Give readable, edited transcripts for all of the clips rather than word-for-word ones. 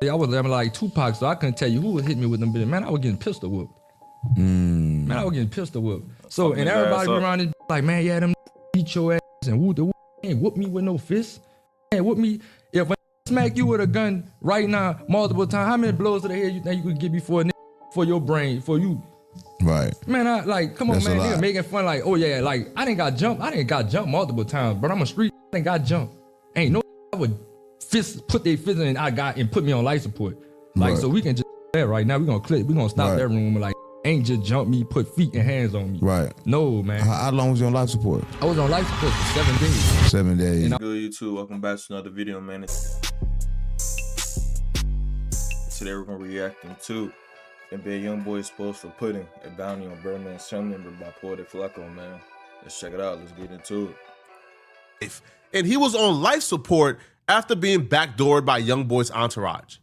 I was like Tupac, so I couldn't tell you who was hitting me with them bitches. Man, I was getting pistol whooped. Man, I was getting pistol whooped. So, and everybody be around this like, man, yeah, them beat your ass and whoop the ain't whoop me with no fist. Ain't whoop me. If I smack you with a gun right now multiple times, how many blows to the head you think you could get before your brain, for you? Right. Man, I like, come on, man, nigga making fun like, oh yeah, like, I didn't got jumped multiple times, but I'm a street, I didn't got jumped. Ain't no I would put their fist in and put me on life support. Like, so we can just that right now, we gonna stop that room, like, ain't just jump me, put feet and hands on me. Right. No, man. How long was you on life support? I was on life support for 7 days. 7 days. Good YouTube, welcome back to another video, man. Today we're gonna be reacting to NBA YoungBoy exposed for putting a bounty on Birdman's family member by Poetic Flacco, man. Let's check it out. Let's get into it. And he was on life support after being backdoored by YoungBoy's entourage.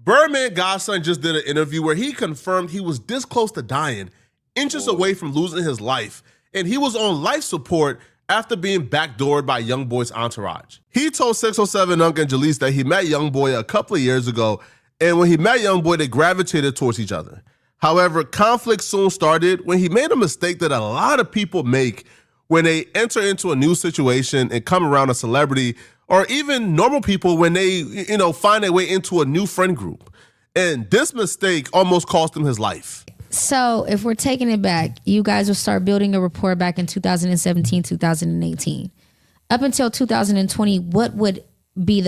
Birdman Godson just did an interview where he confirmed he was this close to dying, inches away from losing his life, and he was on life support after being backdoored by YoungBoy's entourage. He told 607 Unc and Jalise that he met YoungBoy a couple of years ago, and when he met YoungBoy, they gravitated towards each other. However, conflict soon started when he made a mistake that a lot of people make when they enter into a new situation and come around a celebrity, or even normal people when they, find their way into a new friend group. And this mistake almost cost him his life. So if we're taking it back, you guys will start building a rapport back in 2017, 2018. Up until 2020, what would lead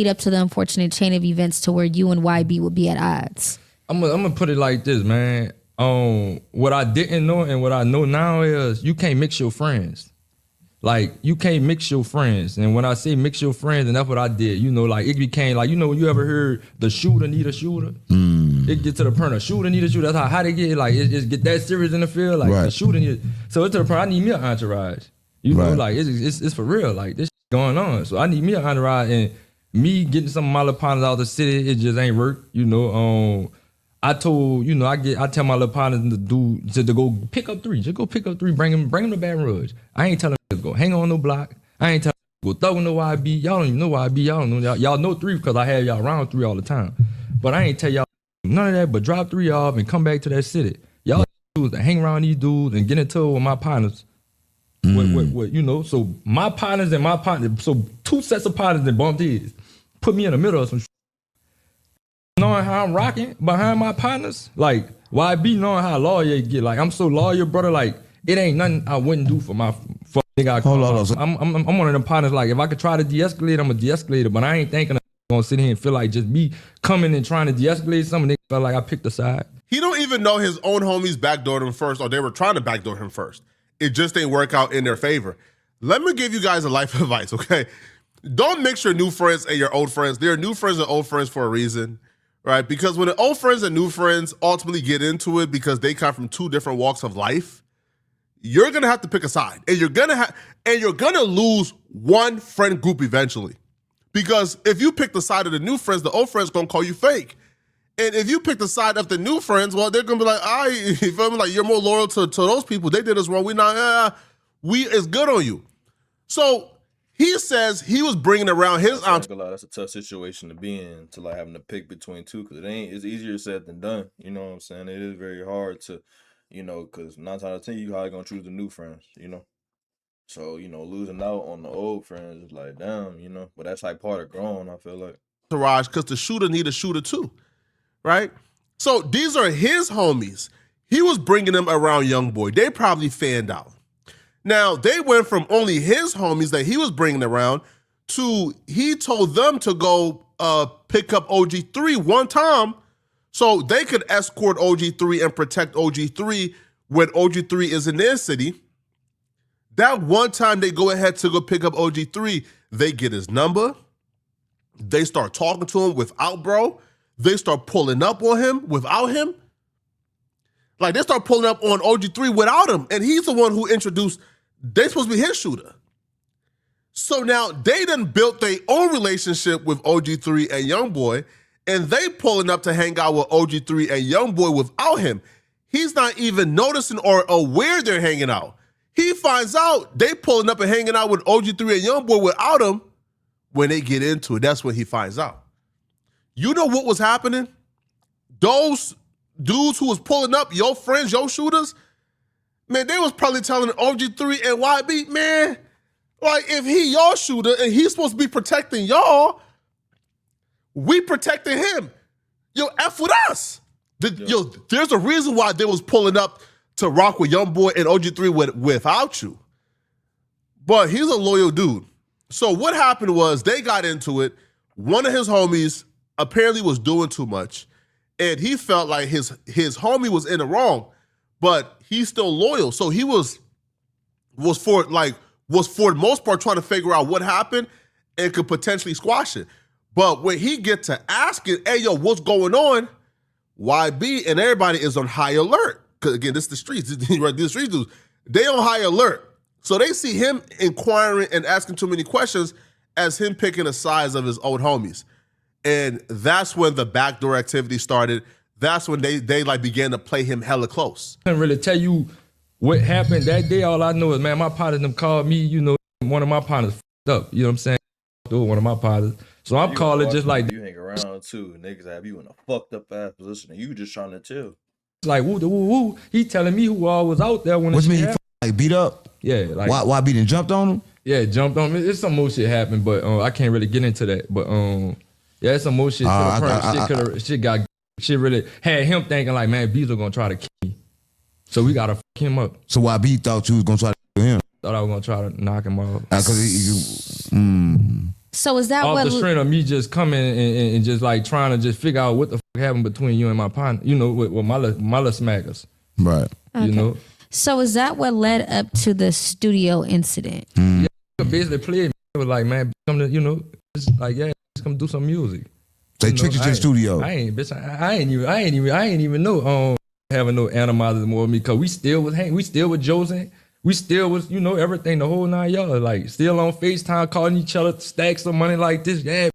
up to the unfortunate chain of events to where you and YB would be at odds? I'm gonna put it like this, man. What I didn't know and what I know now is you can't mix your friends. Like, you can't mix your friends. And when I say mix your friends, and that's what I did, like, it became like, you ever heard the shooter need a shooter? It get to the point of shooter need a shooter. That's how they get it. Like, it get that serious in the field. Like, the shooter need. So it's to the point I need me an entourage. Like, it's for real. Like, this going on. So I need me an entourage, and me getting some of my little partners out of the city, it just ain't work. I told, I tell my little partners to go pick up three. Just go pick up three, bring them to Baton Rouge. I ain't telling them to go hang on no block. I ain't telling them to go throw no YB. Y'all don't even know YB. Y'all don't know. Y'all know three because I have y'all around three all the time. But I ain't tell y'all none of that, but drop three off and come back to that city. Y'all dudes that hang around these dudes and get into it with my partners. So my partners and my partners, so two sets of partners that bumped heads, put me in the middle of some shit. Knowing how I'm rocking behind my partners, like YB knowing how loyal get. Like, I'm so loyal, brother. Like, it ain't nothing I wouldn't do for nigga. Hold on. I'm one of them partners. Like, if I could try to de-escalate, I'm a de-escalator. But I ain't thinking I'm gonna sit here and feel like just me coming and trying to de-escalate something. Nigga felt like I picked a side. He don't even know his own homies backdoored him first, or they were trying to backdoor him first. It just didn't work out in their favor. Let me give you guys a life advice, okay? Don't mix your new friends and your old friends. There are new friends and old friends for a reason. Right, because when the old friends and new friends ultimately get into it because they come from two different walks of life, you're gonna have to pick a side, and you're gonna lose one friend group eventually. Because if you pick the side of the new friends, the old friends gonna call you fake, and if you pick the side of the new friends, well, they're gonna be like, you feel me? Like, you're more loyal to those people. They did us wrong. It's good on you. So he says he was bringing around his entourage. That's a tough situation to be in, to like having to pick between two, because it's easier said than done. You know what I'm saying? It is very hard to, because 9 times out of 10 you probably gonna choose the new friends, So, losing out on the old friends is like, damn, but that's like part of growing, I feel like. Entourage, because the shooter need a shooter too, right? So these are his homies. He was bringing them around YoungBoy. They probably fanned out. Now, they went from only his homies that he was bringing around to he told them to go pick up OG3 one time so they could escort OG3 and protect OG3 when OG3 is in their city. That one time they go ahead to go pick up OG3, they get his number. They start talking to him without bro. They start pulling up on him without him. Like, they start pulling up on OG3 without him, and he's the one who introduced. They supposed to be his shooter. So now they done built their own relationship with OG3 and YoungBoy, and they pulling up to hang out with OG3 and YoungBoy without him. He's not even noticing or aware they're hanging out. He finds out they pulling up and hanging out with OG3 and YoungBoy without him. When they get into it, that's when he finds out. You know what was happening? Those dudes who was pulling up, your friends, your shooters, man, they was probably telling OG3 and YB, man, like if he your shooter and he's supposed to be protecting y'all, we protecting him. Yo, F with us. Yo, there's a reason why they was pulling up to rock with YoungBoy and OG3 without you. But he's a loyal dude. So what happened was they got into it. One of his homies apparently was doing too much, and he felt like his homie was in the wrong, but he's still loyal. So he was for the most part trying to figure out what happened and could potentially squash it. But when he get to asking, hey, yo, what's going on? YB and everybody is on high alert. Because, again, this is the streets. Right, these street dudes, they on high alert. So they see him inquiring and asking too many questions as him picking the sides of his old homies. And that's when the backdoor activity started. That's when they like began to play him hella close. I can't really tell you what happened that day. All I know is, man, my partner them called me, you know, one of my partners f***ed up. You know what I'm saying? One of my partners. So I'm calling just like you hang around too. Niggas have you in a fucked up ass position and you just trying to chill. like woo woo woo. He telling me who all was out there when What it you mean? happened. Like beat up? Yeah, like YB done jumped on him? yeah, jumped on me. It's some more shit happened, but I can't really get into that. But yeah, it's some more shit. Shit really had him thinking like, man, Beezer gonna try to kill me, so we gotta fuck him up. So YB thought you was gonna try to kill him? Thought I was gonna try to knock him off. So is that Off what the strength of me just coming and just like trying to just figure out what the fuck happened between you and my partner, you know, with my little smackers, Right. you know. So is that what led up to the studio incident? Yeah, basically played me. It was like, man, come to, you know, just like, yeah, just come do some music. They tricked you to the studio. I ain't even know having no animosity more with me, cause we still was hanging, we still with Josie, we still was, you know, everything, the whole 9 yards, like still on FaceTime calling each other, stacks of money like this, yeah,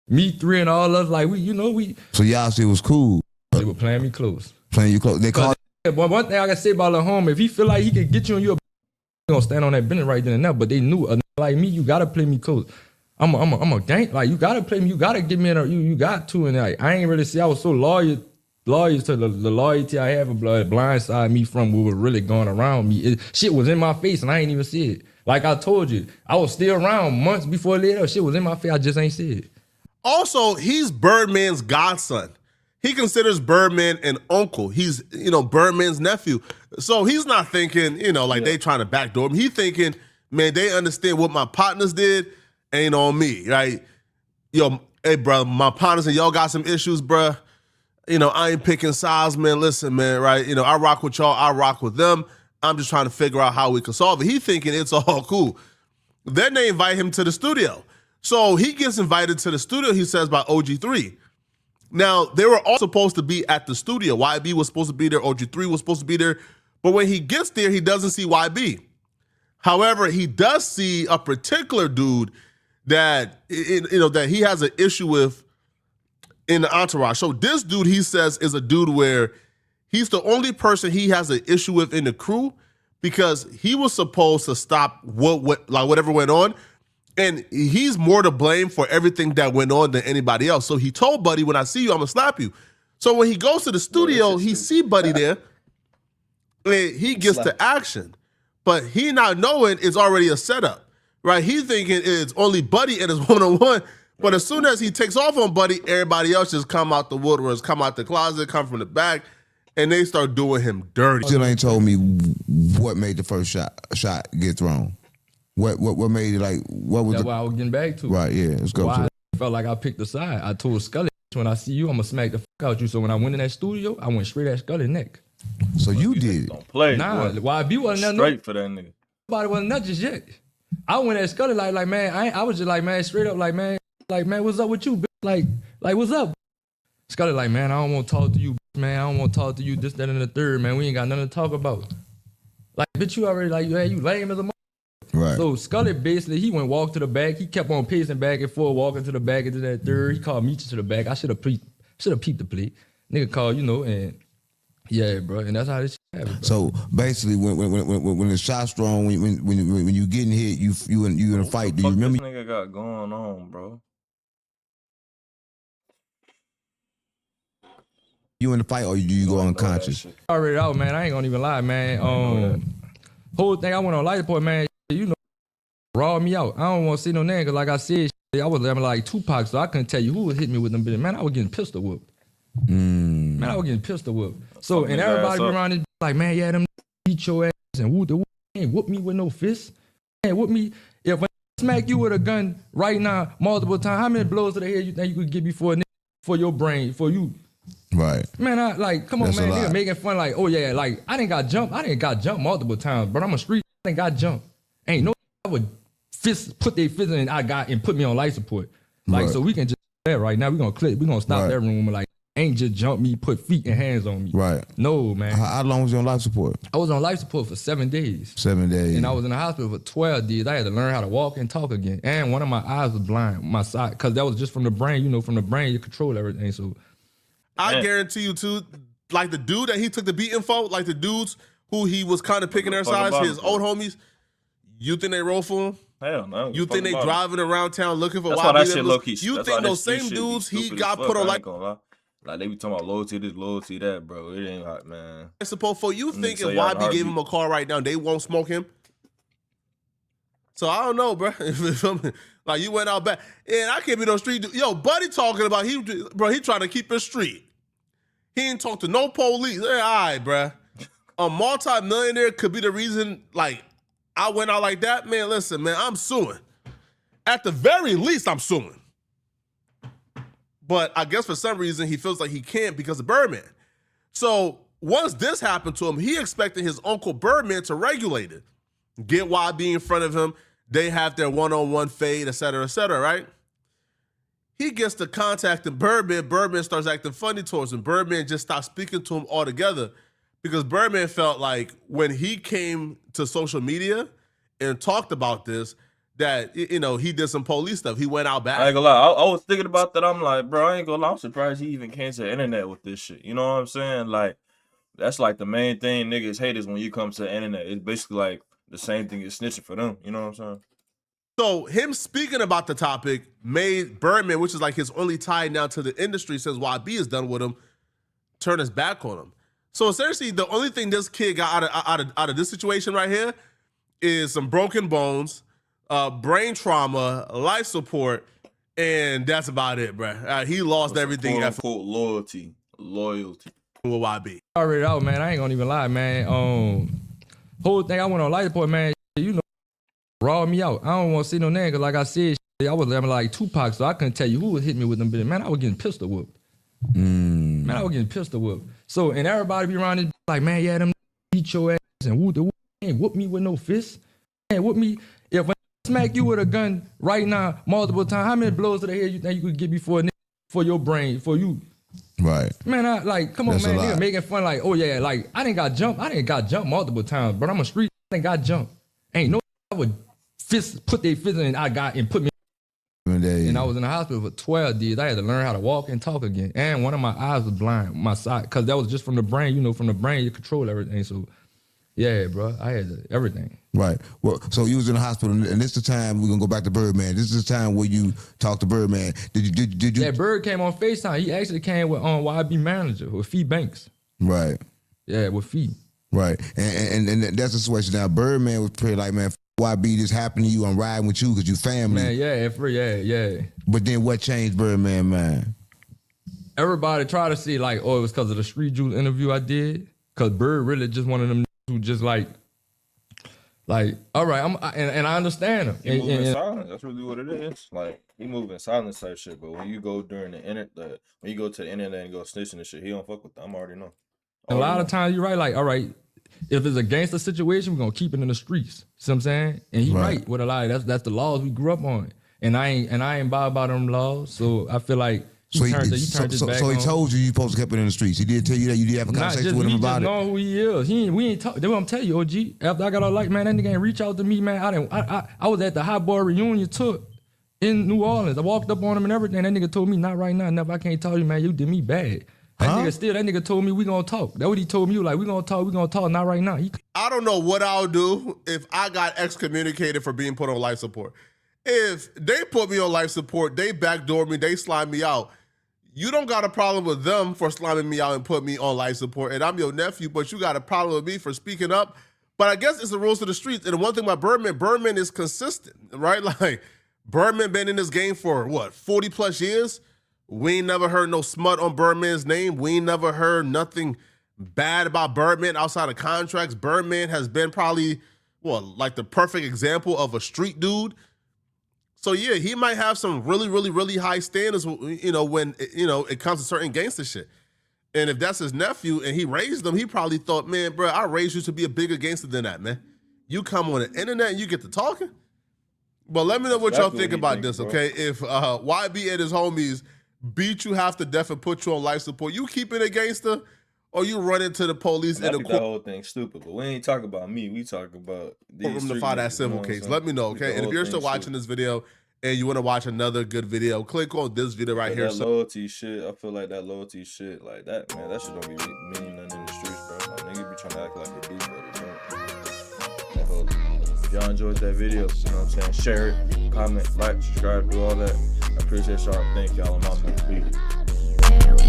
me three and all us, like we, you know, we. So y'all still was cool. They were playing me close. Playing you close. They called. But one thing I can say about the home, if he feel like he could get you on your, he gonna stand on that business right then and there. But they knew, like me, you gotta play me close. I'm a gang. Like you gotta play me. You gotta give me you got to. And like I ain't really see. I was so loyal to the loyalty I have. Blindside me from what was really going around me. Shit was in my face and I ain't even see it. Like I told you, I was still around months before later. Shit was in my face. I just ain't see it. Also, he's Birdman's godson. He considers Birdman an uncle. He's, you know, Birdman's nephew. So he's not thinking, you know, like they trying to backdoor him. He thinking, man, they understand what my partners did ain't on me, right? Yo, hey, bro, my partners and y'all got some issues, bro. You know, I ain't picking sides, man. Listen, man, right? You know, I rock with y'all. I rock with them. I'm just trying to figure out how we can solve it. He thinking it's all cool. Then they invite him to the studio. So he gets invited to the studio, he says, by OG3. Now, they were all supposed to be at the studio. YB was supposed to be there. OG3 was supposed to be there. But when he gets there, he doesn't see YB. However, he does see a particular dude that, you know, that he has an issue with in the entourage. So this dude, he says, is a dude where he's the only person he has an issue with in the crew because he was supposed to stop whatever went on. And he's more to blame for everything that went on than anybody else. So he told Buddy, when I see you, I'm gonna slap you. So when he goes to the studio, he see Buddy there, and he gets to action. But he not knowing it's already a setup, right? He thinking it's only Buddy and it's one-on-one. But as soon as he takes off on Buddy, everybody else just come out the woodworks, come out the closet, come from the back, and they start doing him dirty. Still ain't told me what made the first shot get thrown. What made it like? What was? That's why I was getting back to. Right, yeah. Let's go. Why I felt like I picked a side. I told Scully, when I see you, I'm gonna smack the fuck out you. So when I went in that studio, I went straight at Scully's neck. So you did it. Don't play. Nah, boy. YB wasn't nothing. Straight for that nigga. Nobody wasn't nothing just yet. I went at Scully like man, I was just like, man, straight up like man, what's up with you, bitch? Like what's up? Scully like, man, I don't want to talk to you, bitch, man. I don't want to talk to you, this, that, and the third, man. We ain't got nothing to talk about. Like, bitch, you already like, hey, you lame as a mother. Right. So Scully basically, he walked to the back. He kept on pacing back and forth, walking to the back into that third. He called Meech to the back. I should have peeped the play. Nigga called, you know, and yeah, bro. And that's how this shit happened, bro. So basically, when the shot's thrown, when you getting hit, you in a fight. Do you remember? What this nigga got going on, bro? You in the fight or do you go unconscious? Already out, man. I ain't gonna even lie, man. Whole thing I went on life support, man. You know, raw me out. I don't want to see no name because, like I said, I was like Tupac, so I couldn't tell you who was hitting me with them bitches. Man, I was getting pistol whipped. Man, I was getting pistol whipped. So and everybody be around this like, man, yeah, them beat your ass and whoop the whoop. Ain't whoop me with no fist. Ain't whoop me if I smack you with a gun right now multiple times. How many blows to the head you think you could get before your brain for you? Right. Man, I like, come on, That's man. Nigga making fun like, oh yeah, like I didn't got jumped multiple times, but I'm a street. I didn't got jumped. Ain't no I would put their fist in and put me on life support. Like Right. so we can just that right now. We gonna stop that room. Like ain't just jump me, put feet and hands on me. Right. No, man. How long was you on life support? I was on life support for 7 days. 7 days. And I was in the hospital for 12 days. I had to learn how to walk and talk again. And one of my eyes was blind, my side, because that was just from the brain. You know, from the brain, you control everything. So I guarantee you too, like the dude that he took the beating for, like the dudes who he was kind of picking their sides, his old homies, you think they roll for him? Hell no. You think they driving around town looking for That's YB? why that shit low key. You think those same dudes he got put on like they be talking about loyalty this, loyalty that, bro. It ain't hot, man. support for you think if say y'all YB gave him a call right now, they won't smoke him? So I don't know, bro. Like you went out back, and I can't be no street dude. Yo, Buddy talking about he trying to keep it street. He ain't talk to no police. All right, bro. A multi-millionaire could be the reason. Like I went out like that, man. Listen, man, I'm suing. At the very least, I'm suing. But I guess for some reason he feels like he can't because of Birdman. So once this happened to him, he expected his uncle Birdman to regulate it. Get YB in front of him. They have their one-on-one fade, et cetera, right? He gets to contacting Birdman. Birdman starts acting funny towards him. Birdman just stopped speaking to him altogether because Birdman felt like when he came to social media and talked about this, that, you know, he did some police stuff. He went out back. I ain't gonna lie. I was thinking about that. I'm like, bro, I ain't gonna lie. I'm surprised he even came to the internet with this shit. You know what I'm saying? Like, that's like the main thing niggas hate is when you come to the internet. It's basically like the same thing as snitching for them. You know what I'm saying? So him speaking about the topic made Birdman, which is like his only tie now to the industry since YB is done with him, turn his back on him. So essentially, the only thing this kid got out of this situation right here is some broken bones, brain trauma, life support, and that's about it, bro. He lost everything. Quote unquote loyalty with YB. already out, man. I ain't gonna even lie, man. Whole thing I went on life support, man. You know, raw me out. I don't want to see no name because, like I said, I was like Tupac, so I couldn't tell you who was hitting me with them bitches. Man, I was getting pistol whipped. Man, I was getting pistol whipped. So and everybody be around this like, man, yeah, them beat your ass and whoop the whoop. Ain't whoop me with no fist. Ain't whoop me if I smack you with a gun right now multiple times. How many blows to the head you think you could get before your brain for you? Right. Man, I like, come on, That's man. a lot. Nigga making fun like, oh yeah, like I didn't got jumped multiple times, but I'm a street. I didn't got jumped. Ain't no I would put their fist in and put me. 7 days. And I was in the hospital for 12 days. I had to learn how to walk and talk again. And one of my eyes was blind, my side, because that was just from the brain. You know, from the brain you control everything. So, yeah, bro, I had everything. Right. Well, so you was in the hospital, and this is the time we're gonna go back to Birdman. This is the time where you talked to Birdman. Did you? Yeah, Bird came on FaceTime. He actually came with YB manager with Fee Banks. Right. Yeah, with Fee. Right. And that's the situation now. Birdman was pretty like, man, YB, this happened to you. I'm riding with you because you family. Man, yeah. But then what changed Birdman, man? Everybody tried to see like, oh, it was because of the Street Juice interview I did. Because Bird really just one of them who just like, all right, and I understand him. He moving silent. That's really what it is. Like he moving silent type shit. But when you go during the internet, when you go to the internet and go snitching and shit, he don't fuck with that. I'm already know. A lot of times you're right. Like, all right, if it's a gangster situation, we're gonna keep it in the streets. See what I'm saying? And he right with a lot. That's the laws we grew up on. And I ain't bothered by them laws. So I feel like he turned his back so he on. told you supposed to keep it in the streets. He did tell you that you did have a conversation with him about it. Not just know who he is. We ain't talk. That's what I'm telling you, OG. After I got all like, man, that nigga ain't reach out to me, man. I was at the Hot Boy reunion tour in New Orleans. I walked up on him and everything. That nigga told me, not right now. Never. I can't tell you, man. You did me bad. That nigga told me we gonna talk. That's what he told me. Like, we gonna talk, not right now. I don't know what I'll do if I got excommunicated for being put on life support. If they put me on life support, they backdoor me, they slide me out. you don't got a problem with them for slamming me out and put me on life support, and I'm your nephew, but you got a problem with me for speaking up. But I guess it's the rules of the streets. And the one thing about Birdman is consistent, right? Like, Birdman been in this game for, what, 40 plus years? We ain't never heard no smut on Birdman's name. We ain't never heard nothing bad about Birdman outside of contracts. Birdman has been probably, well, like the perfect example of a street dude. So yeah, he might have some really, really, really high standards, you know, when, you know, it comes to certain gangster shit. And if that's his nephew and he raised him, he probably thought, man, bro, I raised you to be a bigger gangster than that, man. You come on the internet and you get to talking. But let me know what y'all think about this, okay? If YB and his homies beat you half to death and put you on life support, you keep it a gangster, or you run into the police I in the think court. that whole thing's stupid, but we ain't talking about me. We talk about these From to file that civil case. Let me know, okay? And if you're still watching this video and you want to watch another good video, click on this video right here. That loyalty shit, I feel like that loyalty shit, like that, man, that shit don't be meaning nothing in the streets, bro. Like, niggas be trying to act like they do, but they don't. That whole thing. If y'all enjoyed that video, you know what I'm saying? Share it, comment, like, subscribe, do all that. I appreciate y'all. Thank y'all. I'm out, man. Peace.